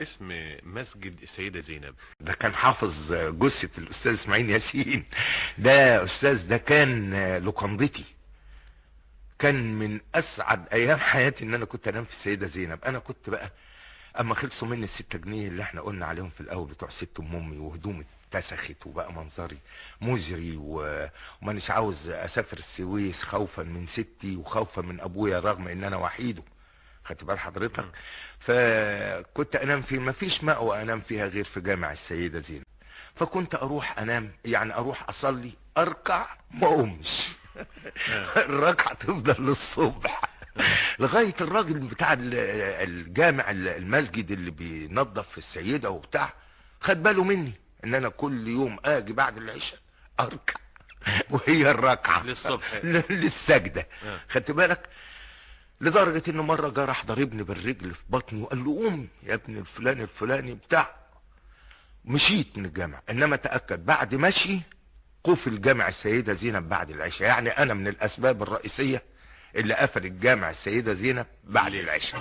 اسم مسجد السيدة زينب؟ ده كان حافظ جثة الاستاذ اسماعيل ياسين. ده استاذ، ده كان لقندتي. كان من اسعد ايام حياتي ان انا كنت انام في السيدة زينب. انا كنت بقى اما خلصوا مني ال6 جنيه اللي احنا قلنا عليهم في الاول بتوع ست ام امي، وهدومي اتسخت وبقى منظري مزري ومانيش عاوز اسافر السويس خوفا من ستي وخوفا من ابويا رغم ان انا وحيده، خدت بال حضرتك؟ فكنت انام في، ما فيش مأوى انام فيها غير في جامع السيدة زينب. فكنت اروح انام، يعني اروح اصلي اركع ما اقومش الركعة تفضل للصبح لغاية الراجل بتاع الجامع المسجد اللي بينظف في السيدة وبتاع خد باله مني ان انا كل يوم اجي بعد العشاء اركع وهي الركعة للصبح للسجدة، خدت بالك؟ لدرجة انه مرة جه راح ضربني بالرجل في بطني وقال له قوم يا ابن الفلاني الفلاني بتاع. مشيت من الجامع، انما تأكد بعد مشي قفل جامع السيدة زينب بعد العشاء. يعني انا من الاسباب الرئيسية اللي قفل الجامع السيدة زينب بعد العشاء.